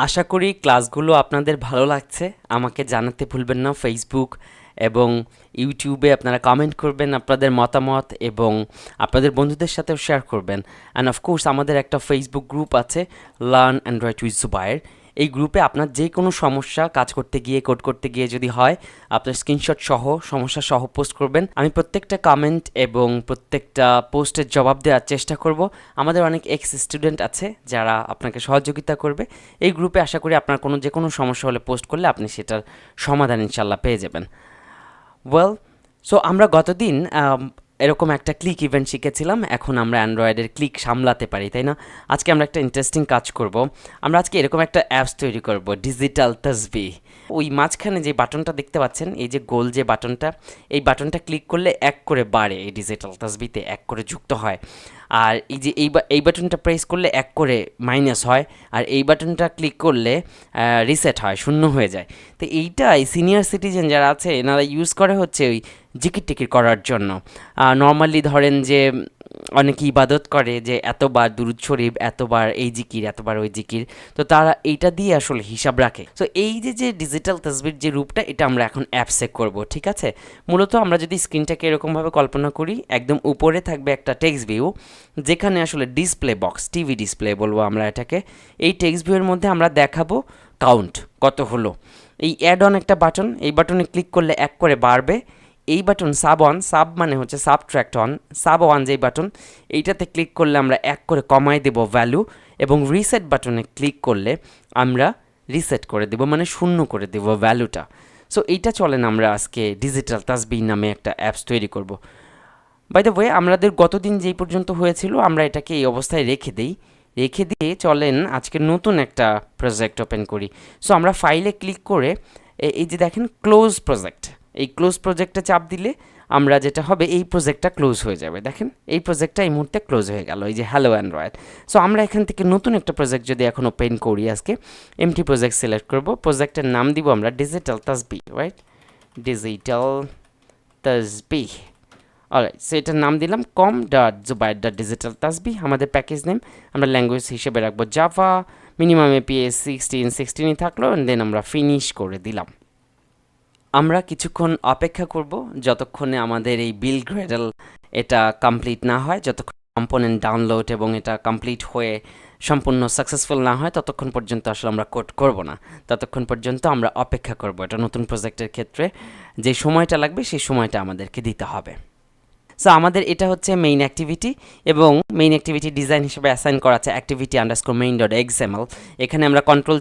আশা করি ক্লাসগুলো আপনাদের ভালো লাগছে। আমাকে জানাতে ভুলবেন না ফেসবুক এবং ইউটিউবে আপনারা কমেন্ট করবেন আপনাদের মতামত এবং আপনাদের বন্ধুদের সাথেও শেয়ার করবেন। অ্যান্ড অফকোর্স আমাদের একটা ফেসবুক গ্রুপ আছে, লার্ন অ্যান্ড্রয়েড উইথ জুবায়ের। এই গ্রুপে আপনার যে কোনো সমস্যা কাজ করতে গিয়ে কোড করতে গিয়ে যদি হয়, আপনার স্ক্রিনশট সহ সমস্যা সহ পোস্ট করবেন। আমি প্রত্যেকটা কমেন্ট এবং প্রত্যেকটা পোস্টের জবাব দেওয়ার চেষ্টা করব। আমাদের অনেক এক্স স্টুডেন্ট আছে যারা আপনাকে সহযোগিতা করবে। এই গ্রুপে আশা করি আপনার যে কোনো সমস্যা হলে পোস্ট করলে আপনি সেটার সমাধান ইনশাল্লাহ পেয়ে যাবেন। ওয়েল, সো আমরা গতদিন এরকম একটা ক্লিক ইভেন্ট শিখেছিলাম। এখন আমরা অ্যান্ড্রয়েডের ক্লিক সামলাতে পারি, তাই না? আজকে আমরা একটা ইন্টারেস্টিং কাজ করব। আমরা আজকে এরকম একটা অ্যাপস তৈরি করব, ডিজিটাল তাসবিহ। ওই মাঝখানে যে বাটনটা দেখতে পাচ্ছেন, এই যে গোল যে বাটনটা, এই বাটনটা ক্লিক করলে এক করে বাড়ে, এই ডিজিটাল তাসবিহতে এক করে যুক্ত হয়। আর এই যে এই বাটনটা প্রেস করলে এক করে মাইনাস হয়, আর এই বাটনটা ক্লিক করলে রিসেট হয়, শূন্য হয়ে যায়। তো এইটাই সিনিয়র সিটিজেন যারা আছে এনারা ইউজ করে হচ্ছে ওই জিকির টিকির করার জন্য। নর্মালি ধরেন যে অনেকে ইবাদত করে যে এতবার দুরুদ শরীফ, এতবার এই জিকির, এতবার ওই জিকির, তো তারা এইটা দিয়ে আসলে হিসাব রাখে। তো এই যে ডিজিটাল তাসবির যে রূপটা, এটা আমরা এখন অ্যাপসে করব, ঠিক আছে? মূলত আমরা যদি স্ক্রিনটাকে এরকমভাবে কল্পনা করি, একদম উপরে থাকবে একটা টেক্সট ভিউ, যেখানে আসলে ডিসপ্লে বক্স, টিভি ডিসপ্লে বলবো আমরা এটাকে। এই টেক্সট ভিউয়ের মধ্যে আমরা দেখাবো কাউন্ট কত হলো। এই অ্যাড অন একটা বাটন, এই বাটনে ক্লিক করলে এক করে বাড়বে। এই বাটন সাব অন, সাব মানে হচ্ছে সাবট্র্যাক্ট অন, সাব ওয়ান যেই বাটন, এইটাতে ক্লিক করলে আমরা এক করে কমায় দেব ভ্যালু, এবং রিসেট বাটনে ক্লিক করলে আমরা রিসেট করে দেব, মানে শূন্য করে দেব ভ্যালুটা। সো এইটা চলেন আমরা আজকে ডিজিটাল তাসবিহ নামে একটা অ্যাপস তৈরি করব। বাই দ্য ওয়ে, আমাদের গতদিন যেই পর্যন্ত হয়েছিল আমরা এটাকে এই অবস্থায় রেখে দিই। রেখে দিয়ে চলেন আজকে নতুন একটা প্রজেক্ট ওপেন করি। সো আমরা ফাইলে ক্লিক করে এই যে দেখেন ক্লোজ প্রজেক্ট, এই ক্লোজ প্রজেক্টে চাপ দিলে আমরা যেটা হবে, এই প্রজেক্টটা ক্লোজ হয়ে যাবে। দেখেন এই প্রজেক্টটা এই মুহূর্তে ক্লোজ হয়ে গেল, এই যে হ্যালো অ্যান্ড্রয়েড। সো আমরা এখান থেকে নতুন একটা প্রজেক্ট যদি এখন ওপেন করি, আজকে এমটি প্রজেক্ট সিলেক্ট করব। প্রজেক্টের নাম দিব আমরা ডিজিটাল তাসবিহ, রাইট? ডিজিটাল তাসবিহ। অলরাইট, সো এটার নাম দিলাম com.zubair.digital tasbih, আমাদের প্যাকেজ নেম। আমরা ল্যাঙ্গুয়েজ হিসেবে রাখবো জাভা, মিনিমাম এপিএস 16 থাকলো, দেন আমরা ফিনিশ করে দিলাম। আমরা কিছুক্ষণ অপেক্ষা করব যতক্ষণে আমাদের এই বিল্ড গ্রেডেল এটা কমপ্লিট না হয়, যতক্ষণ কম্পোনেন্ট ডাউনলোড এবং এটা কমপ্লিট হয়ে সম্পূর্ণ সাকসেসফুল না হয়, ততক্ষণ পর্যন্ত আসলে আমরা কোড করব না। ততক্ষণ পর্যন্ত আমরা অপেক্ষা করব। এটা নতুন প্রজেক্টের ক্ষেত্রে যে সময়টা লাগবে সেই সময়টা আমাদেরকে দিতে হবে। সো আমাদের এটা হচ্ছে মেইন অ্যাক্টিভিটি, এবং মেইন অ্যাক্টিভিটি ডিজাইন হিসেবে অ্যাসাইন করা আছে activity underscore main dot XML. এখানে আমরা কন্ট্রোল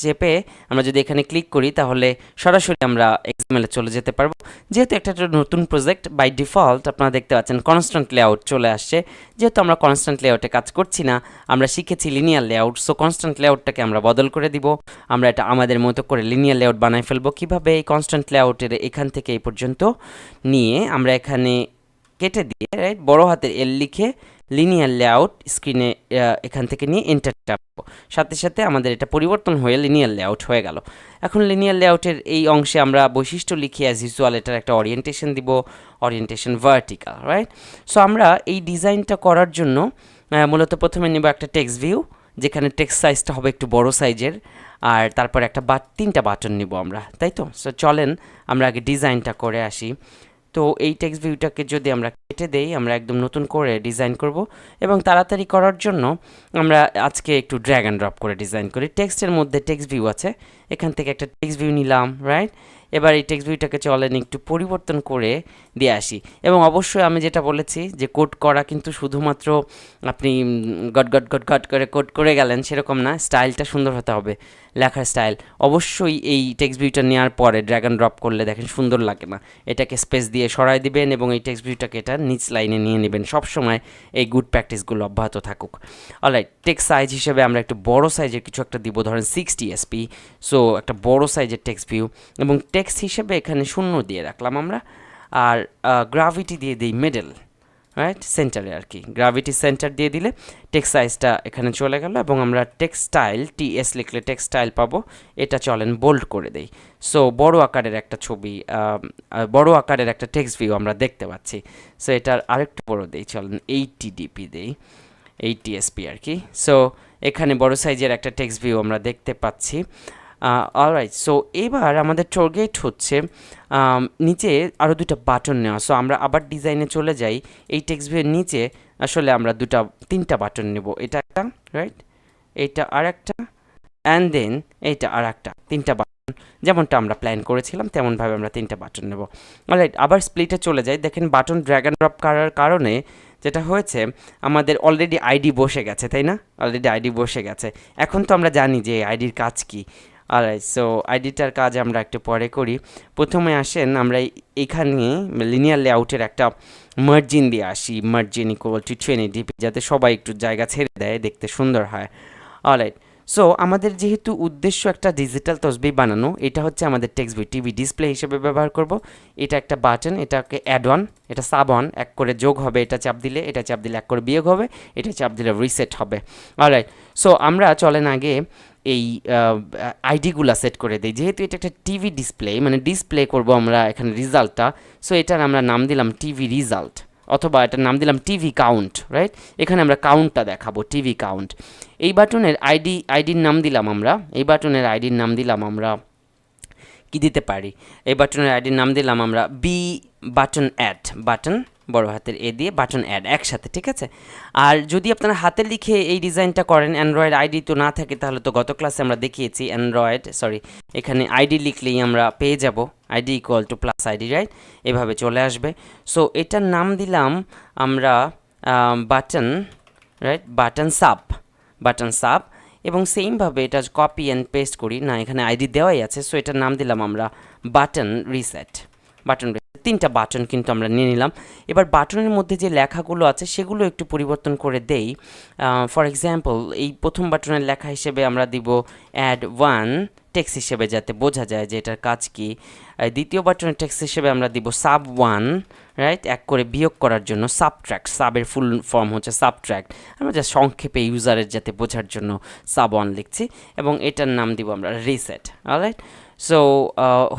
চেপে আমরা যদি এখানে ক্লিক করি, তাহলে সরাসরি আমরা এক্সএমএলে চলে যেতে পারবো। যেহেতু একটা নতুন প্রজেক্ট, বাই ডিফল্ট আপনারা দেখতে পাচ্ছেন কনস্ট্যান্ট লেআউট চলে আসছে। যেহেতু আমরা কনস্ট্যান্ট লেআউটে কাজ করছি না, আমরা শিখেছি লিনিয়ার লেআউট। সো কনস্ট্যান্ট লেআউটটাকে আমরা বদল করে দিব। আমরা এটা আমাদের মতো করে লিনিয়ার লেআউট বানাই ফেলবো। কীভাবে? এই কনস্ট্যান্ট লেআউটের এখান থেকে এই পর্যন্ত নিয়ে আমরা এখানে কেটে দিয়ে, রাইট, বড় হাতের এল লিখে লিনিয়ার লেআউট স্ক্রিনে এখান থেকে নিয়ে এন্টার চাপবো। সাথে সাথে আমাদের এটা পরিবর্তন হয়ে লিনিয়ার লেআউট হয়ে গেল। এখন লিনিয়ার লেআউটের এই অংশে আমরা বৈশিষ্ট্য লিখে অ্যাজ ইউজুয়াল এটার একটা ওরিয়েন্টেশন দিব, ওরিয়েন্টেশন ভার্টিক্যাল, রাইট? সো আমরা এই ডিজাইনটা করার জন্য মূলত প্রথমে নেব একটা টেক্সট ভিউ, যেখানে টেক্সট সাইজটা হবে একটু বড় সাইজের, আর তারপর একটা তিনটা বাটন নিব আমরা, তাই তো? সো চলেন আমরা আগে ডিজাইনটা করে আসি। তো এই টেক্সট ভিউটাকে যদি আমরা কেটে দেই, আমরা একদম নতুন করে ডিজাইন করব, এবং তাড়াতাড়ি করার জন্য আমরা আজকে একটু ড্র্যাগ অ্যান্ড ড্রপ করে ডিজাইন করি। টেক্সটের মধ্যে টেক্সট ভিউ আছে, এখান থেকে একটা টেক্সট ভিউ নিলাম, রাইট? এবার এই টেক্সট ভিউটাকে চলেন একটু পরিবর্তন করে দিয়ে আসি। এবং অবশ্যই আমি যেটা বলেছি যে কোড করা কিন্তু শুধুমাত্র আপনি গট গট গট গট করে কোড করে গেলেন সেরকম না, স্টাইলটা সুন্দর হতে হবে, লেখার স্টাইল। অবশ্যই এই টেক্সট ভিউটা নেওয়ার পরে ড্র্যাগ অ্যান্ড ড্রপ করলে দেখেন সুন্দর লাগে না, এটাকে স্পেস দিয়ে সরাই দিবেন এবং এই টেক্সট ভিউটাকে এটা নিচ লাইনে নিয়ে নেবেন। সবসময় এই গুড প্র্যাকটিসগুলো অব্যাহত থাকুক। অলরাইট, টেক্সট সাইজ হিসেবে আমরা একটু বড় সাইজের কিছু একটা দিব, ধরেন 60 এসপি। সো একটা বড় সাইজের টেক্সট ভিউ, এবং টেক্সট হিসেবে এখানে শূন্য দিয়ে রাখলাম আমরা, আর গ্রাভিটি দিয়ে দিই মিডল, রাইট, সেন্টারে আর কি। গ্রাভিটি সেন্টার দিয়ে দিলে টেক্সট সাইজটা এখানে চলে গেল, এবং আমরা টেক্সটাইল টিএস লিখলে টেক্সটাইল পাবো। এটা চলেন বোল্ড করে দেই। সো বড় আকারের একটা ছবি, বড় আকারের একটা টেক্সট ভিউ আমরা দেখতে পাচ্ছি। সো এটার আরেকটু বড় দেই, চলেন 80 ডিপি দেই, 80 এসপি আর কি। সো এখানে বড় সাইজের একটা টেক্সট ভিউ আমরা দেখতে পাচ্ছি। অলরাইট, সো এবার আমাদের টার্গেট হচ্ছে নিচে আরও দুটো বাটন নেওয়া। সো আমরা আবার ডিজাইনে চলে যাই। এই টেক্সট ভিউয়ের নিচে আসলে আমরা তিনটা বাটন নেব। এটা একটা, রাইট, এইটা আর একটা, অ্যান্ড দেন এইটা আর একটা, তিনটা বাটন যেমনটা আমরা প্ল্যান করেছিলাম তেমনভাবে আমরা তিনটা বাটন নেব। অলরাইট, আবার স্প্লিটে চলে যাই। দেখেন বাটন ড্র্যাগ অ্যান্ড ড্রপ করার কারণে যেটা হয়েছে, আমাদের অলরেডি আইডি বসে গেছে, তাই না? অলরেডি আইডি বসে গেছে। এখন তো আমরা জানি যে আইডির কাজ কী। অলরাইট, সো আইডিটার কাজ আমরা একটু পরে করি। প্রথমে আসেন আমরা এইখানে লিনিয়ার লেআউটের একটা মার্জিন দিয়ে আসি। মার্জিন ইকুয়াল টু 20 ডিপি, যাতে সবাই একটু জায়গা ছেড়ে দেয়, দেখতে সুন্দর হয়। অলরাইট, সো আমাদের যেহেতু উদ্দেশ্য একটা ডিজিটাল তসবিহ বানানো, এটা হচ্ছে আমাদের টেক্সট ভিউ টিভি ডিসপ্লে হিসেবে ব্যবহার করব। এটা একটা বাটন, এটাকে অ্যাড অন, এটা সাব অন, এক করে যোগ হবে, এটা চাপ দিলে এক করে বিয়োগ হবে, এটা চাপ দিলে রিসেট হবে। অলরাইট, সো আমরা চলেন আগে এই আইডিগুলা সেট করে দিই। যেহেতু এটা একটা টিভি ডিসপ্লে, মানে ডিসপ্লে করব আমরা এখানে রিজাল্টটা, সো এটার আমরা নাম দিলাম টিভি রিজাল্ট, অথবা এটার নাম দিলাম টিভি কাউন্ট, রাইট? এখানে আমরা কাউন্টটা দেখাবো, টিভি কাউন্ট। এই বাটনের আইডির নাম দিলাম আমরা, কি দিতে পারি? এই বাটনের আইডির নাম দিলাম আমরা বি বাটন অ্যাড, বাটন বড় হাতের এ দিয়ে বাটন অ্যাড একসাথে, ঠিক আছে? আর যদি আপনারা হাতে লিখে এই ডিজাইনটা করেন, অ্যান্ড্রয়েড আইডি তো না থাকে, তাহলে তো গত ক্লাসে আমরা দেখিয়েছি এখানে আইডি লিখলেই আমরা পেয়ে যাব ID equal to plus ID, right? এভাবে চলে আসবে। সো এটার নাম দিলাম আমরা বাটন, রাইট, বাটন সাব। এবং সেমভাবে এটা কপি অ্যান্ড পেস্ট করি, না এখানে আইডি দেওয়াই আছে, সো এটার নাম দিলাম আমরা বাটন রিসেট। তিনটা বাটন কিন্তু আমরা নিয়ে নিলাম। এবার বাটনের মধ্যে যে লেখাগুলো আছে সেগুলো একটু পরিবর্তন করে দেই। ফর এক্সাম্পল, এই প্রথম বাটনের লেখা হিসেবে আমরা দিব অ্যাড ওয়ান টেক্সট হিসেবে, যাতে বোঝা যায় যে এটার কাজ কি। দ্বিতীয় বাটনের টেক্সট হিসেবে আমরা দিব সাব ওয়ান, রাইট, এক করে বিয়োগ করার জন্য। সাবট্র্যাক্ট, সাবের ফুল ফর্ম হচ্ছে সাবট্র্যাক্ট, আমরা যা সংক্ষেপে ইউজারের যাতে বোঝার জন্য সাব ওয়ান লিখছি। এবং এটার নাম দিব আমরা রিসেট। অলরাইট, সো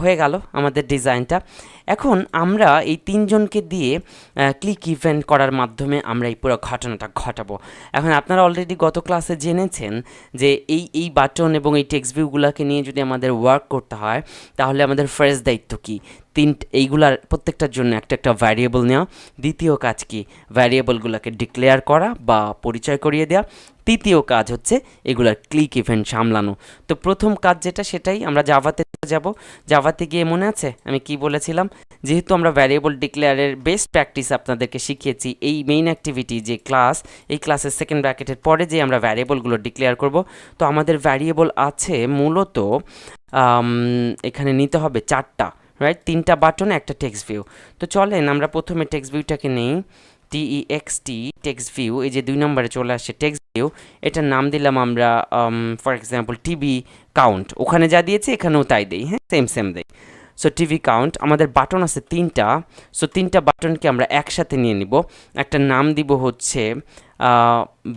হয়ে গেল আমাদের ডিজাইনটা। এখন আমরা এই তিনজনকে দিয়ে ক্লিক ইভেন্ট করার মাধ্যমে আমরা এই পুরো ঘটনাটা ঘটাবো। এখন আপনারা অলরেডি গত ক্লাসে জেনেছেন যে এই বাটন এবং এই টেক্সট ভিউগুলোকে নিয়ে যদি আমাদের ওয়ার্ক করতে হয়, তাহলে আমাদের ফার্স্ট দায়িত্ব কি? এইগুলার প্রত্যেকটার জন্য একটা ভ্যারিয়েবল নেওয়া। দ্বিতীয় কাজ কি? ভ্যারিয়েবলগুলোকে ডিক্লেয়ার করা বা পরিচয় করিয়ে দেওয়া। তৃতীয় কাজ হচ্ছে এগুলার ক্লিক ইভেন্ট সামলানো। তো প্রথম কাজ যেটা, সেটাই আমরা জাভাতে যাব। জাভাতে গিয়ে মনে আছে আমি কি বলেছিলাম? যেহেতু আমরা ভ্যারিয়েবল ডিক্লেয়ারের বেস্ট প্র্যাকটিস আপনাদেরকে শিখিয়েছি, এই মেইন অ্যাক্টিভিটি যে ক্লাস, এই ক্লাসের সেকেন্ড ব্র্যাকেটের পরে যে আমরা ভ্যারিয়েবলগুলো ডিক্লেয়ার করব, তো আমাদের ভ্যারিয়েবল আছে মূলত এখানে নিতে হবে 4টা, রাইট? 3টা বাটন, একটা টেক্সট ভিউ। তো চলেন আমরা প্রথমে টেক্সট ভিউটাকে নেই, TEXT টেক্সট ভিউ। এই যে 2 নম্বরে চলে আসছে টেক্সট ভিউ, এটার নাম দিলাম আমরা ফর এক্সাম্পল টিভি কাউন্ট। ওখানে যা দিয়েছি এখানেও তাই দেই, হ্যাঁ, সেম দেই। সো টিভি কাউন্ট, আমাদের বাটন আছে 3টা। সো 3টা বাটনকে আমরা একসাথে নিয়ে নিব। একটা নাম দিব হচ্ছে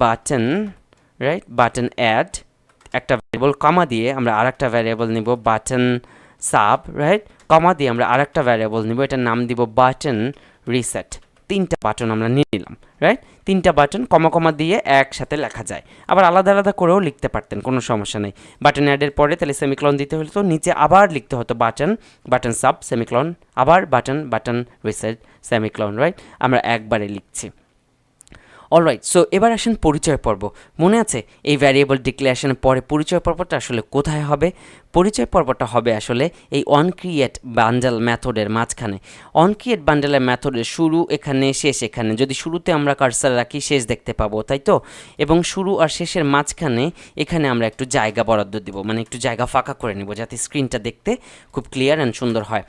বাটন, রাইট, বাটন অ্যাড, একটা ভ্যারিয়েবল কমা দিয়ে আমরা আরেকটা ভ্যারিয়েবল নিব বাটন সাব, রাইট, কমা দিয়ে আমরা আরেকটা ভ্যারিয়েবল নিব, এটার নাম দিব বাটন রিসেট। 3টা বাটন আমরা নিয়ে নিলাম, রাইট? 3টা বাটন কমা দিয়ে একসাথে লেখা যায়, আবার আলাদা আলাদা করেও লিখতে পারতেন, কোনো সমস্যা নেই। বাটন অ্যাডের পরে তাহলে সেমিক্লন দিতে হলে তো নিচে আবার লিখতে হতো বাটন সাব সেমিক্লন, আবার বাটন রিসেট সেমিক্লন, রাইট? আমরা একবারে লিখছি। অলরাইট, সো এবার আসেন পরিচয় পর্ব। মনে আছে এই ভ্যারিয়েবল ডিক্লারেশনের পরে পরিচয় পর্বটা আসলে কোথায় হবে? পরিচয় পর্বটা হবে আসলে এই অনক্রিয়েট বান্ডেল মেথডের মাঝখানে। অনক্রিয়েট বান্ডেলের মেথডের শুরু এখানে, শেষ এখানে। যদি শুরুতে আমরা কার্সার রাখি, শেষ দেখতে পাবো, তাই তো? এবং শুরু আর শেষের মাঝখানে এখানে আমরা একটু জায়গা বরাদ্দ দিব, মানে একটু জায়গা ফাঁকা করে নিব, যাতে স্ক্রিনটা দেখতে খুব ক্লিয়ার অ্যান্ড সুন্দর হয়।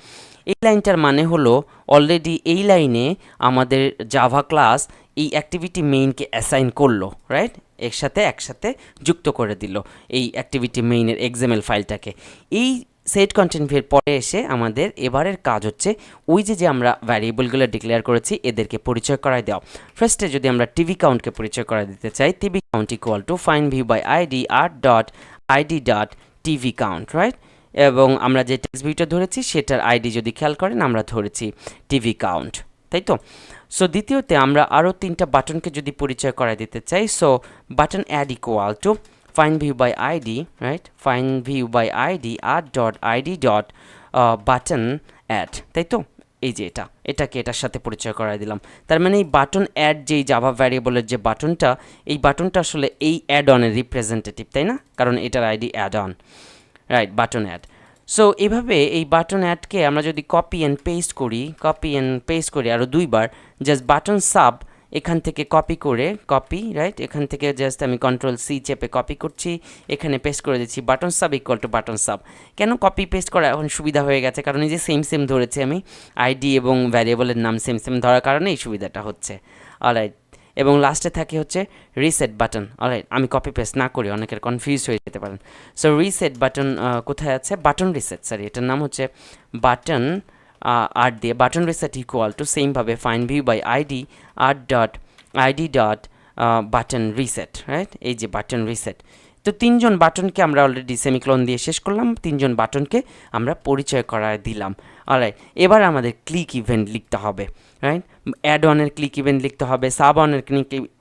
এই লাইনটার মানে হলো অলরেডি এই লাইনে আমাদের জাভা ক্লাস এই অ্যাক্টিভিটি মেইনকে অ্যাসাইন করলো, রাইট? একসাথে যুক্ত করে দিল এই অ্যাক্টিভিটি মেইনের এক্সএমএল ফাইলটাকে। এই সেট কন্টেন্ট ভিউর পরে এসে আমাদের এবারের কাজ হচ্ছে ওই যে আমরা ভ্যারিয়েবলগুলো ডিক্লেয়ার করেছি এদেরকে পরিচয় করায় দেওয়া। ফার্স্টে যদি আমরা টিভি কাউন্টকে পরিচয় করা দিতে চাই, TV count equal to find view by ID art.id TV count, right? এবং আমরা যে টেক্সট ভিউটা ধরেছি সেটার আইডি যদি খেয়াল করেন আমরা ধরেছি টিভি কাউন্ট, তাই তো? সো দ্বিতীয়তে আমরা আরও 3টা বাটনকে যদি পরিচয় করায় দিতে চাই, so button add equal to find view by id, right? Find view by id add.id dot button add, তাই তো? এই যে এটাকে এটার সাথে পরিচয় করায় দিলাম। তার মানে এই বাটন অ্যাড যেই জাভা ভ্যারিয়েবলের যে বাটনটা, এই বাটনটা আসলে এই অ্যাড অনের রিপ্রেজেন্টেটিভ, তাই না? কারণ এটার ID add on, right? Button add. So এভাবে এই বাটন অ্যাডকে আমরা যদি কপি অ্যান্ড পেস্ট করি আরও 2বার, জাস্ট বাটন সাব এখান থেকে কপি, রাইট? এখান থেকে জাস্ট আমি Ctrl+C চেপে কপি করছি, এখানে পেস্ট করে দিচ্ছি button sub equal to button sub. কেন কপি পেস্ট করা এখন সুবিধা হয়ে গেছে? কারণ এই যে সেম ধরেছি আমি, আইডি এবং ভ্যারিয়েবলের নাম সেম ধরার কারণে এই সুবিধাটা হচ্ছে। অলরাইট, এবং লাস্টে থাকে হচ্ছে রিসেট বাটন। অলরাইট, আমি কপি পেস্ট না করি, অনেকের কনফিউজ হয়ে যেতে পারেন। সো রিসেট বাটন কোথায় আছে? বাটন রিসেট, সরি, এটার নাম হচ্ছে বাটন আর দিয়ে বাটন রিসেট ইকুয়াল টু সেমভাবে find view by ID ID dot button reset, right? এই যে বাটন রিসেট। তো 3জন বাটনকে আমরা অলরেডি সেমিক্লোন দিয়ে শেষ করলাম, 3জন বাটনকে আমরা পরিচয় করায় দিলাম। অলরাইট, এবার আমাদের ক্লিক ইভেন্ট লিখতে হবে, রাইট? অ্যাড অনের ক্লিক ইভেন্ট লিখতে হবে, সাব অনের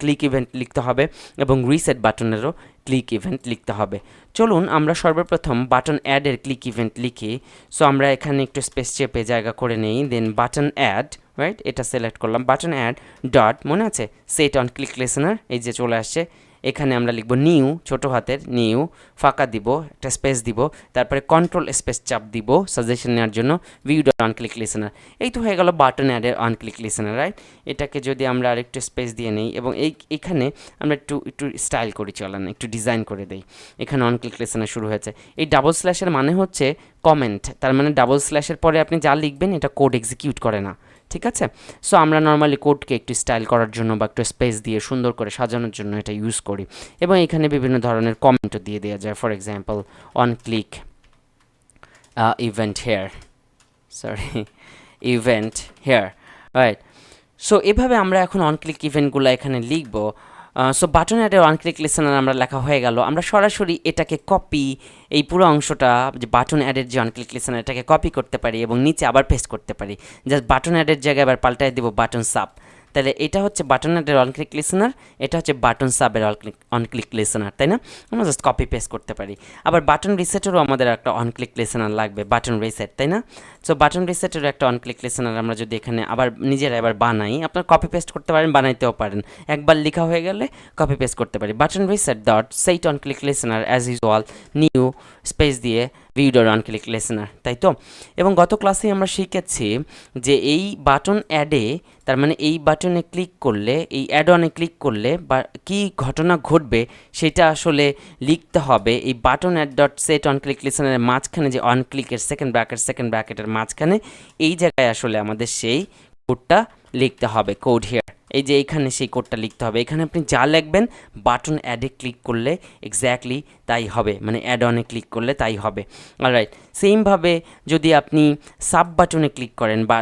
ক্লিক ইভেন্ট লিখতে হবে এবং রিসেট বাটনেরও ক্লিক ইভেন্ট লিখতে হবে। চলুন আমরা সর্বপ্রথম বাটন অ্যাডের ক্লিক ইভেন্ট লিখি। সো আমরা এখানে একটু স্পেস চেপে জায়গা করে নেই, দেন বাটন অ্যাড, রাইট? এটা সিলেক্ট করলাম, বাটন অ্যাড ডট, মনে আছে, সেট অন ক্লিক লিসেনার, এই যে চলে আসছে। এখানে আমরা লিখব নিউ, ছোটো হাতের নিউ, ফাঁকা দিব, একটা স্পেস দিব, তারপরে কন্ট্রোল স্পেস চাপ দিব সাজেশন নেওয়ার জন্য, view dot on click listener. এই তো হয়ে গেল বাটন অ্যাডের অন ক্লিক লিসেনার, রাইট? এটাকে যদি আমরা আরেকটু স্পেস দিয়ে নেই এবং এইখানে আমরা একটু স্টাইল করি, চলেন একটু ডিজাইন করে দেই। এখানে অন ক্লিক লিসেনার শুরু হয়েছে। এই ডাবল স্ল্যাশের মানে হচ্ছে কমেন্ট, তার মানে ডাবল স্ল্যাশের পরে আপনি যা লিখবেন এটা কোড এক্সিকিউট করে না, ঠিক আছে? সো আমরা নর্মালি কোডকে একটু স্টাইল করার জন্য বা একটু স্পেস দিয়ে সুন্দর করে সাজানোর জন্য এটা ইউজ করি, এবং এখানে বিভিন্ন ধরনের কমেন্টও দিয়ে দেওয়া যায়। For example on click event here, event here, right? So এভাবে আমরা এখন অন ক্লিক ইভেন্টগুলো এখানে লিখব। সো বাটন অ্যাডের অন ক্লিক লিসেনার আমরা লেখা হয়ে গেল। আমরা সরাসরি এটাকে কপি, এই পুরো অংশটা যে বাটন অ্যাডের যে অন ক্লিক লিসেনার, এটাকে কপি করতে পারি এবং নিচে আবার পেস্ট করতে পারি। জাস্ট বাটন অ্যাডের জায়গায় আবার পাল্টায় দেবো বাটন সাব। তাহলে এটা হচ্ছে বাটন অ্যাডের অন ক্লিক লিসেনার, এটা হচ্ছে বাটন সাবের অন ক্লিক লিসেনার, তাই না? আমরা জাস্ট কপি পেস্ট করতে পারি। আবার বাটন রিসেটেরও আমাদের একটা অন ক্লিক লিসেনার লাগবে, বাটন রিসেট, তাই না? সো বাটন রিসেটেরও একটা অন ক্লিক লিসেনার আমরা যদি এখানে আবার নিজেরা এবার বানাই, আপনার কপি পেস্ট করতে পারেন, বানাইতেও পারেন, একবার লেখা হয়ে গেলে কপি পেস্ট করতে পারি। Button reset dot set on click listener as usual, new space দিয়ে view dot on click listener, তাই তো? এবং গত ক্লাসে আমরা শিখেছি যে এই বাটন অ্যাডে, তার মানে এই বাটনে ক্লিক করলে, এই অ্যাড অনে ক্লিক করলে বা কী ঘটনা ঘটবে সেটা আসলে লিখতে হবে এই button add dot set on click লিসেনারের মাঝখানে, যে অন ক্লিকের সেকেন্ড ব্র্যাকেটের মাঝখানে এই জায়গায় আসলে আমাদের সেই কোডটা লিখতে হবে, কোড হিয়ার। এই যে এইখানে সেই কোডটা লিখতে হবে। এখানে আপনি যা লিখবেন বাটন অ্যাডে ক্লিক করলে এক্স্যাক্টলি তাই হবে, মানে অ্যাড অনে ক্লিক করলে তাই হবে। অলরাইট, সেমভাবে যদি আপনি সাব বাটনে ক্লিক করেন বা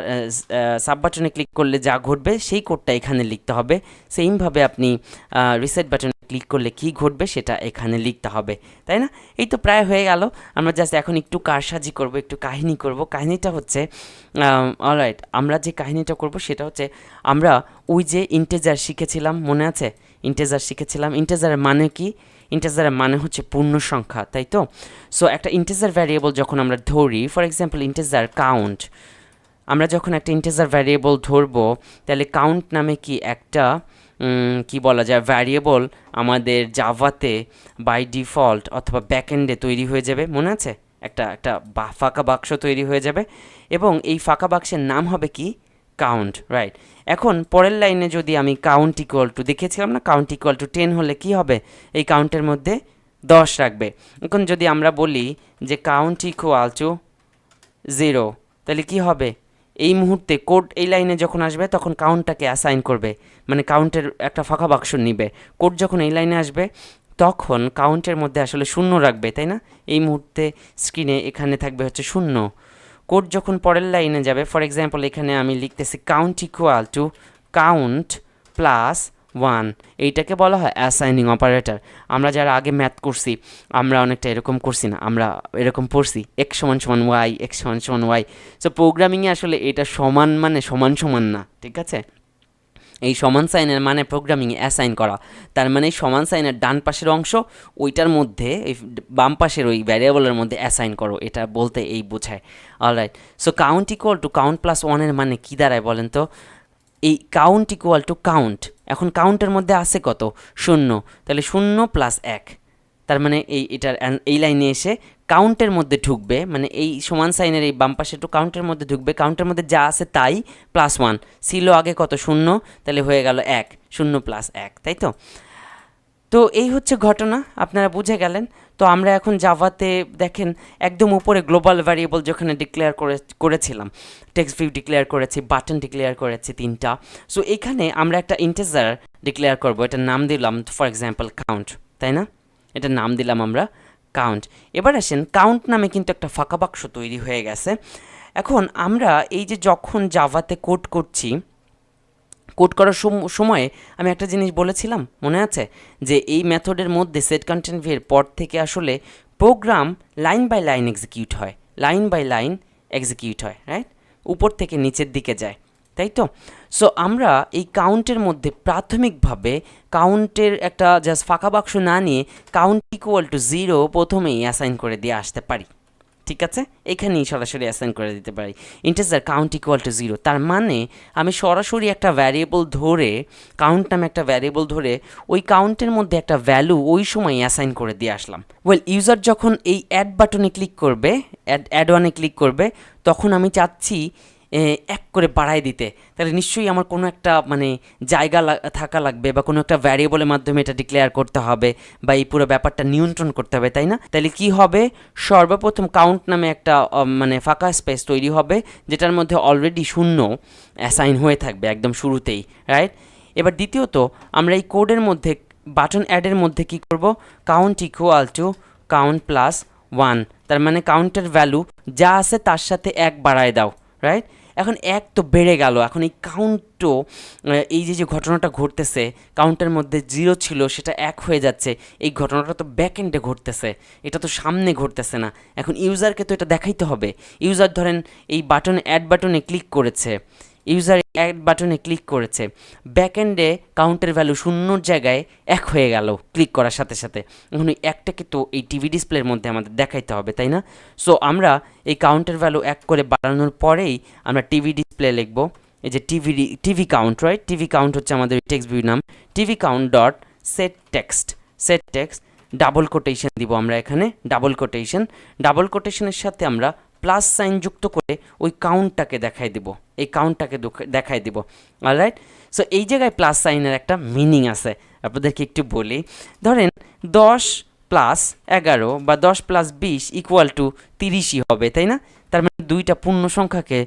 সাব বাটনে ক্লিক করলে যা ঘটবে সেই কোডটা এখানে লিখতে হবে। সেমভাবে আপনি রিসেট বাটনে ক্লিক করলে কি ঘটবে সেটা এখানে লিখতে হবে, তাই না? এই তো প্রায় হয়ে গেল। আমরা জাস্ট এখন একটু কারসাজি করব, একটু কাহিনী করব। কাহিনীটা হচ্ছে, অলরাইট, আমরা যে কাহিনীটা করব সেটা হচ্ছে, আমরা ওই যে ইন্টেজার শিখেছিলাম, মনে আছে? ইন্টেজার শিখেছিলাম। ইন্টেজারের মানে কি? ইন্টেজারের মানে হচ্ছে পূর্ণ সংখ্যা, তাই তো? সো একটা ইন্টেজার ভ্যারিয়েবল যখন আমরা ধরি, ফর এক্সাম্পল ইন্টেজার কাউন্ট, আমরা যখন একটা ইন্টেজার ভ্যারিয়েবল ধরবো, তাহলে কাউন্ট নামে কি একটা কি বলা যায় ভ্যারিয়েবল আমাদের জাভাতে বাই ডিফল্ট অথবা ব্যাকএন্ডে তৈরি হয়ে যাবে, মনে আছে? একটা ফাঁকা বাক্স তৈরি হয়ে যাবে এবং এই ফাঁকা বাক্সের নাম হবে কি? Count, right? এখন পরের লাইনে যদি আমি কাউন্ট ইকুয়াল টু, দেখেছিলাম না কাউন্ট ইকুয়াল টু 10 হলে কি হবে? এই কাউন্টের মধ্যে 10 রাখবে। এখন যদি আমরা বলি যে কাউন্ট ইকুয়াল টু 0, তাহলে কি হবে? এই মুহূর্তে কোড এই লাইনে যখন আসবে তখন কাউন্টটাকে অ্যাসাইন করবে, মানে কাউন্টের একটা ফাঁকা বাক্স নিবে। কোড যখন এই লাইনে আসবে তখন কাউন্টের মধ্যে আসলে 0 রাখবে, তাই না? এই মুহূর্তে স্ক্রিনে এখানে থাকবে হচ্ছে 0। কোড যখন পরের লাইনে যাবে, ফর এক্সাম্পল এখানে আমি লিখতেছি count equal to count plus one, এইটাকে বলা হয় অ্যাসাইনিং অপারেটর। আমরা যারা আগে ম্যাথ করছি আমরা অনেকটা এরকম করছি না, আমরা এরকম পড়ছি এক্স সমান সমান ওয়াই, এক্স সমান সমান ওয়াই। সো প্রোগ্রামিংয়ে আসলে এটা সমান মানে সমান সমান না, ঠিক আছে? এই সমান সাইনের মানে প্রোগ্রামিংয়ে অ্যাসাইন করা, তার মানে সমান সাইনের ডান পাশের অংশ ওইটার মধ্যে এই বাম পাশের ওই ভ্যারিয়েবলের মধ্যে অ্যাসাইন করো, এটা বলতে এই বোঝায়। Alright, so count equal to count plus ওয়ানের মানে কী দাঁড়ায় বলেন তো? এই কাউন্ট ইকুয়াল টু কাউন্ট, এখন কাউন্টের মধ্যে আছে কত? 0, তাহলে 0 প্লাস 1, তার মানে এটার এই লাইনে এসে কাউন্টের মধ্যে ঢুকবে, মানে এই সমান সাইনের এই বাম পাশে একটু কাউন্টের মধ্যে ঢুকবে, কাউন্টের মধ্যে যা আছে তাই প্লাস 1 ছিল আগে কত? 0, তাহলে হয়ে গেল 1, 0 প্লাস 1, তাই তো? তো এই হচ্ছে ঘটনা, আপনারা বুঝে গেলেন। তো আমরা এখন জাভাতে দেখেন একদম উপরে গ্লোবাল ভ্যারিয়েবল যেখানে ডিক্লেয়ার করেছিলাম, টেক্সট ভিউ ডিক্লেয়ার করেছি, বাটন ডিক্লেয়ার করেছি 3টা। সো এখানে আমরা একটা ইন্টিজার ডিক্লেয়ার করব, এটার নাম দিলাম ফর এক্সাম্পল কাউন্ট, তাই না? এটার নাম দিলাম আমরা কাউন্ট। এবার আসেন, কাউন্ট নামে কিন্তু একটা ফাঁকা বাক্স তৈরি হয়ে গেছে। এখন আমরা এই যে যখন জাভাতে কোড করছি, কোড করার সময়ে আমি একটা জিনিস বলেছিলাম, মনে আছে? যে এই মেথডের মধ্যে সেট কন্টেন্ট ভিউয়ের পর থেকে আসলে program line by line execute হয়, লাইন বাই লাইন এক্সিকিউট হয়, রাইট? উপর থেকে নিচের দিকে যায়, তাই তো? সো আমরা এই কাউন্টের মধ্যে প্রাথমিকভাবে কাউন্টের একটা জাস্ট ফাঁকা বাক্স না নিয়ে কাউন্ট ইকুয়াল টু 0 প্রথমেই অ্যাসাইন করে দিয়ে আসতে পারি, ঠিক আছে? এখানেই সরাসরি অ্যাসাইন করে দিতে পারি ইন্টিজার কাউন্ট ইকুয়াল টু 0, তার মানে আমি সরাসরি একটা ভ্যারিয়েবল ধরে, কাউন্ট নামে একটা ভ্যারিয়েবল ধরে ওই কাউন্টের মধ্যে একটা ভ্যালু ওই সময় অ্যাসাইন করে দিয়ে আসলাম। ওয়েল, ইউজার যখন এই অ্যাড বাটনে ক্লিক করবে, অ্যাড ওয়ানে ক্লিক করবে, তখন আমি চাচ্ছি এক করে বাড়ায় দিতে, তাহলে নিশ্চয়ই আমার কোনো একটা মানে জায়গা থাকা লাগবে বা কোনো একটা ভ্যারিয়েবলের মাধ্যমে এটা ডিক্লেয়ার করতে হবে বা এই পুরো ব্যাপারটা নিয়ন্ত্রণ করতে হবে, তাই না? তাহলে কি হবে? সর্বপ্রথম কাউন্ট নামে একটা মানে ফাঁকা স্পেস তৈরি হবে যেটার মধ্যে অলরেডি 0 অ্যাসাইন হয়ে থাকবে একদম শুরুতেই, রাইট? এবার দ্বিতীয়ত আমরা এই কোডের মধ্যে বাটন অ্যাডের মধ্যে কি করব? Count equal to count plus 1, তার মানে কাউন্টের ভ্যালু যা আছে তার সাথে 1 বাড়ায় দাও, রাইট? এখন 1 তো বেড়ে গেল, এখন এই কাউন্টও এই যে ঘটনাটা ঘটতেছে, কাউন্টের মধ্যে 0 ছিল সেটা 1 হয়ে যাচ্ছে, এই ঘটনাটা তো ব্যাক এন্ডে ঘটতেছে, এটা তো সামনে ঘটতেছে না। এখন ইউজারকে তো এটা দেখাইতে হবে। ইউজার ধরেন এই বাটনে অ্যাড বাটনে ক্লিক করেছে, ইউজার অ্যাড বাটনে ক্লিক করেছে, ব্যাক এন্ডে কাউন্টের ভ্যালু 0 জায়গায় 1 হয়ে গেল ক্লিক করার সাথে সাথে। এখন ওই 1টাকে তো এই টিভি ডিসপ্লের মধ্যে আমাদের দেখাইতে হবে, তাই না? সো আমরা এই কাউন্টের ভ্যালু 1 করে বাড়ানোর পরেই আমরা টিভি ডিসপ্লে লিখব, এই যে TV count, right? TV count হচ্ছে আমাদের টেক্সট ভিউ নাম, TV count dot set text, set text double quotation দিব আমরা এখানে, ডাবল কোটেশনের সাথে আমরা প্লাস সাইন যুক্ত করে ওই কাউন্টটাকে দেখাই দেব, এই কাউন্টটাকে দেখাই দেব, অলরাইট? সো এই জায়গায় প্লাস সাইনের একটা মিনিং আছে, আপনাদেরকে একটু বলি। ধরেন 10 প্লাস 11 বা 10 প্লাস 20 ইকুয়াল টু 30ই হবে, তাই না? তার মানে দুইটা পূর্ণ সংখ্যাকে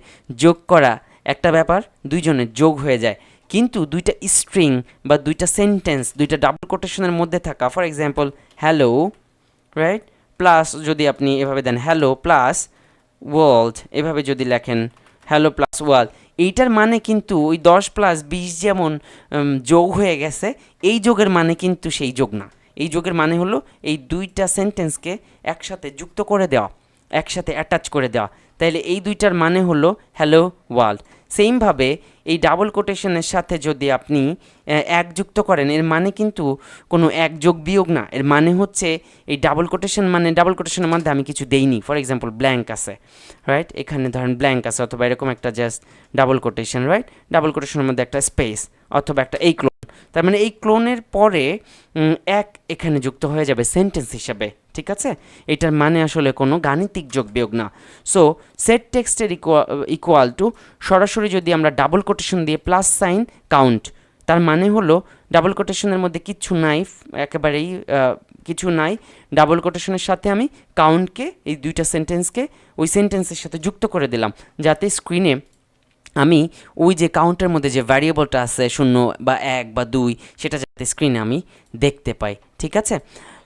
যোগ করা একটা ব্যাপার, দুইজনের যোগ হয়ে যায়। কিন্তু দুইটা স্ট্রিং বা দুইটা সেন্টেন্স, দুইটা ডাবল কোটেশনের মধ্যে থাকা, for example hello, right? Plus যদি আপনি এভাবে দেন হ্যালো প্লাস ওয়ার্ল্ড, এভাবে যদি লেখেন হ্যালো প্লাস ওয়ার্ল্ড, এইটার মানে কিন্তু ওই 10 প্লাস 20 যেমন যোগ হয়ে গেছে, এই যোগের মানে কিন্তু সেই যোগ না। এই যোগের মানে হলো এই দুইটা সেন্টেন্সকে একসাথে যুক্ত করে দেওয়া, একসাথে অ্যাটাচ করে দেওয়া, তাইলে এই দুইটার মানে হলো হ্যালো ওয়ার্ল্ড। সেমভাবে এই ডাবল কোটেশনের সাথে যদি আপনি এক যুক্ত করেন, এর মানে কিন্তু কোনো এক যোগ বিয়োগ না, এর মানে হচ্ছে এই ডাবল কোটেশন মানে ডাবল কোটেশনের মধ্যে আমি কিছু দেইনি, ফর এক্সাম্পল ব্ল্যাঙ্ক আছে, রাইট? এখানে ধরেন ব্ল্যাঙ্ক আছে, অথবা এরকম একটা just double quotation, right? Double কোটেশনের মধ্যে একটা স্পেস অথবা একটা এই ক্লোন, তার মানে এই ক্লোনের পরে এক এখানে যুক্ত হয়ে যাবে সেন্টেন্স হিসাবে, ঠিক আছে? এটার মানে আসলে কোনো গাণিতিক যোগ বিয়োগ না। সো সেট টেক্সটের ইকুয়াল টু সরাসরি যদি আমরা ডাবল কোটেশন দিয়ে প্লাস সাইন কাউন্ট, তার মানে হলো ডাবল কোটেশনের মধ্যে কিচ্ছু নাই, একেবারেই কিছু নাই, ডাবল কোটেশনের সাথে আমি কাউন্টকে, এই দুইটা সেন্টেন্সকে ওই সেন্টেন্সের সাথে যুক্ত করে দিলাম, যাতে স্ক্রিনে আমি ওই যে কাউন্টের মধ্যে যে ভ্যারিয়েবলটা আছে 0 বা 1 বা 2, সেটা যাতে স্ক্রিনে আমি দেখতে পাই, ঠিক আছে?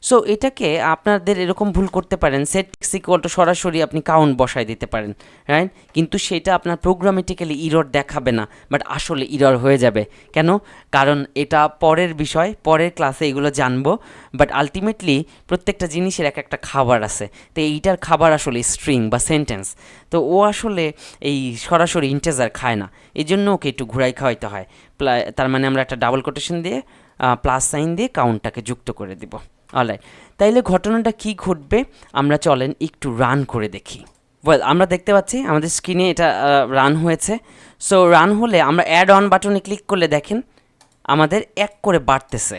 সো এটাকে আপনাদের এরকম ভুল করতে পারেন, সেট টেক্স ইকুয়াল টু সরাসরি আপনি কাউন্ট বসায় দিতে পারেন, রাইট? কিন্তু সেটা আপনার প্রোগ্রামেটিক্যালি ইরর দেখাবে না, বাট আসলে ইরর হয়ে যাবে। কেন? কারণ এটা পরের বিষয়, পরের ক্লাসে এগুলো জানবো, বাট আলটিমেটলি প্রত্যেকটা জিনিসের এক একটা খাবার আছে। তো এইটার খাবার আসলে স্ট্রিং বা সেন্টেন্স। তো ও আসলে এই সরাসরি ইন্টেজার খায় না, এই জন্য ওকে একটু ঘুরাই খাওয়াইতে হয়। তার মানে আমরা একটা ডাবল কোটেশন দিয়ে প্লাস সাইন দিয়ে কাউন্টটাকে যুক্ত করে দিব। অলরাইট, তাইলে ঘটনাটা কি ঘটবে আমরা চলেন একটু রান করে দেখি। ওয়েল, আমরা দেখতে পাচ্ছি আমাদের স্ক্রিনে এটা রান হয়েছে। সো রান হলে আমরা অ্যাড অন বাটনে ক্লিক করলে দেখেন আমাদের এক করে বাড়তেছে,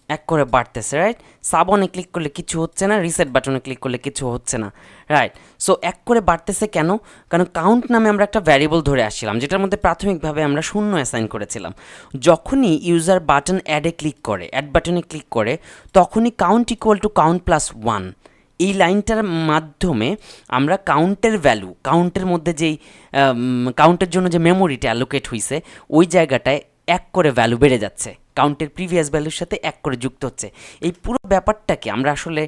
এক করে বাড়তেছে, রাইট? সাবনে ক্লিক করলে কিছু হচ্ছে না, রিসেট বাটনে ক্লিক করলে কিছু হচ্ছে না, রাইট? সো এক করে বাড়তেছে কেন? কারণ কাউন্ট নামে আমরা একটা ভ্যারিয়েবল ধরে আসছিলাম, যেটার মধ্যে প্রাথমিকভাবে আমরা 0 অ্যাসাইন করেছিলাম। যখনই ইউজার বাটন অ্যাডে ক্লিক করে, অ্যাড বাটনে ক্লিক করে, তখনই count equal to count plus 1 এই লাইনটার মাধ্যমে আমরা কাউন্টের ভ্যালু, কাউন্টের মধ্যে যেই কাউন্টের জন্য যে মেমোরিটা অ্যালোকেট হয়েছে ওই জায়গাটায় এক করে ভ্যালু বেড়ে যাচ্ছে, কাউন্টের প্রিভিয়াস ভ্যালুর সাথে এক করে যুক্ত হচ্ছে। এই পুরো ব্যাপারটাকে আমরা আসলে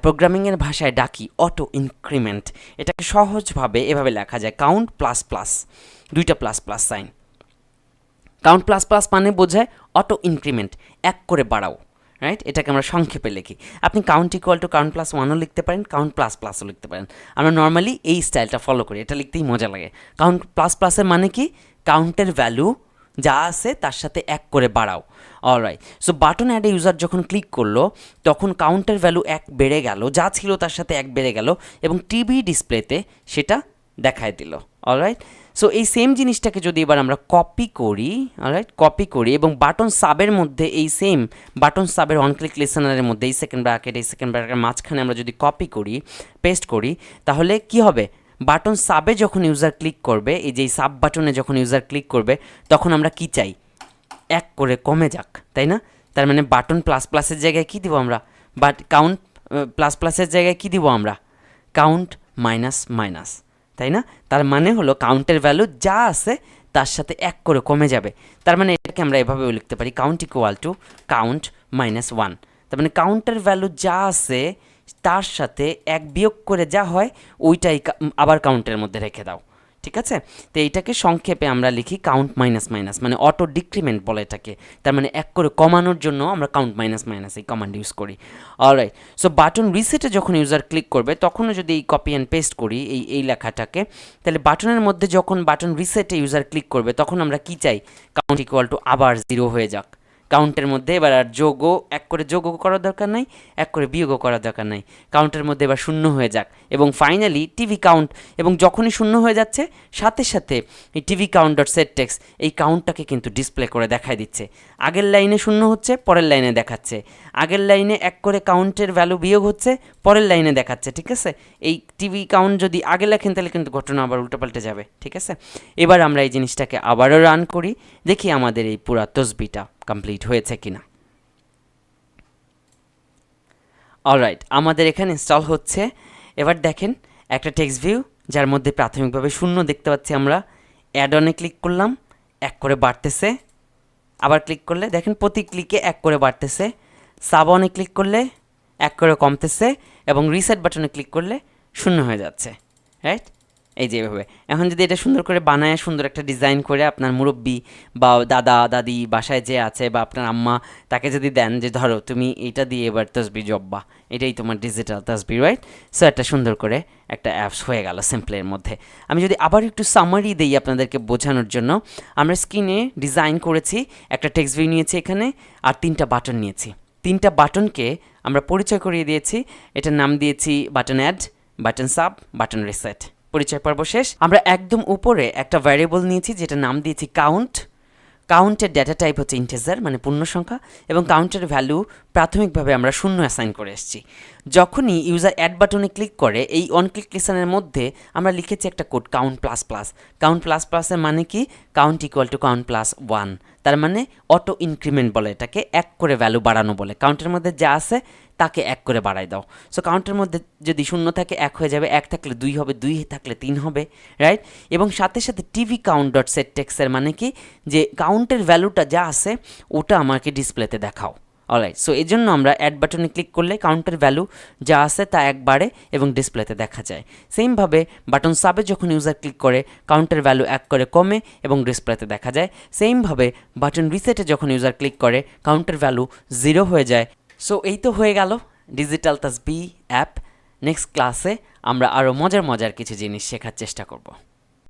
প্রোগ্রামিংয়ের ভাষায় ডাকি অটো ইনক্রিমেন্ট। এটাকে সহজভাবে এভাবে লেখা যায়, কাউন্ট প্লাস প্লাস, দুইটা plus plus sign. Count plus plus মানে বোঝায় অটো ইনক্রিমেন্ট, এক করে বাড়াও, রাইট? এটাকে আমরা সংক্ষেপে লিখি। আপনি count equal to count plus 1ও লিখতে পারেন, কাউন্ট প্লাস প্লাসও লিখতে পারেন। আমরা নর্মালি এই স্টাইলটা ফলো করি, এটা লিখতেই মজা লাগে। কাউন্ট প্লাস প্লাসের মানে কি? কাউন্টের ভ্যালু যা আছে তার সাথে এক করে বাড়াও। অলরাইট, সো বাটন অ্যাডে ইউজার যখন ক্লিক করলো তখন কাউন্টের ভ্যালু এক বেড়ে গেল, যা ছিল তার সাথে এক বেড়ে গেল এবং টিভি ডিসপ্লেতে সেটা দেখায় দিল। অলরাইট, সো এই সেম জিনিসটাকে যদি এবার আমরা কপি করি, অলরাইট, কপি করি এবং বাটন সাবের মধ্যে এই সেম বাটন সাবের অন ক্লিক লিসেনারের মধ্যে এই সেকেন্ড ব্র্যাকেট, এই সেকেন্ড ব্র্যাকেটের মাঝখানে আমরা যদি কপি করি, পেস্ট করি, তাহলে কি হবে? বাটন সাবে যখন ইউজার ক্লিক করবে, এই যে সাব বাটনে যখন ইউজার ক্লিক করবে তখন আমরা কি চাই? এক করে কমে যাক, তাই না? তার মানে বাটন প্লাস প্লাসের জায়গায় কি দিব আমরা? বাট কাউন্ট প্লাস প্লাসের জায়গায় কি দিব আমরা? কাউন্ট মাইনাস মাইনাস, তাই না? তার মানে হলো কাউন্টের ভ্যালু যা আছে তার সাথে এক করে কমে যাবে। তার মানে এটাকে আমরা এভাবেও লিখতে পারি, count equal to count minus 1। তার মানে কাউন্টের ভ্যালু যা আছে তার সাথে এক বিয়োগ করে যা হয় ওইটাই আবার কাউন্টের মধ্যে রেখে দাও, ঠিক আছে? তো এইটাকে সংক্ষেপে আমরা লিখি কাউন্ট মাইনাস মাইনাস, মানে অটো ডিক্রিমেন্ট বলে এটাকে। তার মানে এক করে কমানোর জন্য আমরা কাউন্ট মাইনাস মাইনাস এই কমান্ড ইউজ করি। অলরাইট, সো বাটন রিসেটে যখন ইউজার ক্লিক করবে তখনও যদি এই কপি অ্যান্ড পেস্ট করি এই লেখাটাকে, তাহলে বাটনের মধ্যে যখন বাটন রিসেটে ইউজার ক্লিক করবে তখন আমরা কি চাই? কাউন্ট ইকুয়াল টু আবার 0 হয়ে যাক। কাউন্টের মধ্যে এবার আর যোগও, এক করে যোগও করার দরকার নাই, এক করে বিয়োগও করার দরকার নাই। কাউন্টের মধ্যে এবার 0 হয়ে যাক এবং ফাইনালি টিভি কাউন্ট, এবং যখনই 0 হয়ে যাচ্ছে সাথে সাথে এই TV count dot set text এই কাউন্টটাকে কিন্তু ডিসপ্লে করে দেখায় দিচ্ছে। আগের লাইনে 0 হচ্ছে, পরের লাইনে দেখাচ্ছে। আগের লাইনে এক করে কাউন্টের ভ্যালু বিয়োগ হচ্ছে, পরের লাইনে দেখাচ্ছে, ঠিক আছে? এই টিভি কাউন্ট যদি আগে লেখেন তাহলে কিন্তু ঘটনা আবার উল্টোপাল্টে যাবে, ঠিক আছে? এবার আমরা এই জিনিসটাকে আবারও রান করি, দেখি আমাদের এই পুরা তসবিটা কমপ্লিট হয়েছে কিনা। অলরাইট, আমাদের এখানে ইনস্টল হচ্ছে। এবার দেখেন একটা টেক্সট ভিউ যার মধ্যে প্রাথমিকভাবে 0 দেখতে পাচ্ছি আমরা। অ্যাড অনে ক্লিক করলাম, এক করে বাড়তেছে। আবার ক্লিক করলে দেখেন প্রতি ক্লিকে এক করে বাড়তেছে। সাব অনে ক্লিক করলে এক করে কমতেছে এবং রিসেট বাটনে ক্লিক করলে 0 হয়ে যাচ্ছে, রাইট? এই যে এভাবে। এখন যদি এটা সুন্দর করে বানায়, সুন্দর একটা ডিজাইন করে আপনার মুরব্বি বা দাদা দাদি বাসায় যে আছে বা আপনার আম্মা, তাকে যদি দেন যে ধরো তুমি এটা দিয়ে এবার তসবি জব্বা, এটাই তোমার ডিজিটাল তসবি, রাইট? সো একটা সুন্দর করে একটা অ্যাপস হয়ে গেল সিম্পলের মধ্যে। আমি যদি আবার একটু সামারি দিই আপনাদেরকে বোঝানোর জন্য, আমরা স্ক্রিনে ডিজাইন করেছি, একটা টেক্সট ভিউ নিয়েছি এখানে আর 3টা বাটন নিয়েছি। 3টা বাটনকে আমরা পরিচয় করিয়ে দিয়েছি, এটার নাম দিয়েছি button add, button sub, button reset. পরিচয় পর্ব শেষ। আমরা একদম উপরে একটা ভ্যারিয়েবল নিয়েছি যেটা নাম দিয়েছি কাউন্ট। কাউন্টের ডেটা টাইপ হচ্ছে ইন্টিজার, মানে পূর্ণ সংখ্যা, এবং কাউন্টের ভ্যালু প্রাথমিকভাবে আমরা 0 অ্যাসাইন করে এসেছি। যখনই ইউজার অ্যাড বাটনে ক্লিক করে এই অন ক্লিক লিসনের মধ্যে আমরা লিখেছি একটা code count plus plus. Count plus প্লাসের মানে কি? Count equal to count plus 1। তার মানে অটো ইনক্রিমেন্ট বলে এটাকে, এক করে ভ্যালু বাড়ানো বলে। কাউন্টের মধ্যে যা আছে তাকে এক করে বাড়াই দাও। সো কাউন্টের মধ্যে যদি 0 থাকে 1 হয়ে যাবে, 1 থাকলে 2 হবে, 2 থাকলে 3 হবে, রাইট? এবং সাথে সাথে টিভি কাউন্ট ডট সেট টেক্সের মানে কি? যে কাউন্টের ভ্যালুটা যা আছে ওটা আমাকে ডিসপ্লেতে দেখাও। অলরাইট, সো এই জন্য আমরা অ্যাড বাটনে ক্লিক করলে কাউন্টের ভ্যালু যা আছে তা এক বাড়ে এবং ডিসপ্লেতে দেখা যায়। সেমভাবে বাটন সাবে যখন ইউজার ক্লিক করে কাউন্টের ভ্যালু এক করে কমে এবং ডিসপ্লেতে দেখা যায়। সেমভাবে বাটন রিসেটে যখন ইউজার ক্লিক করে কাউন্টের ভ্যালু 0 হয়ে যায়। সো এই তো হয়ে গেল ডিজিটাল তাসবিহ অ্যাপ। নেক্সট ক্লাসে আমরা আরও মজার মজার কিছু জিনিস শেখার চেষ্টা করব।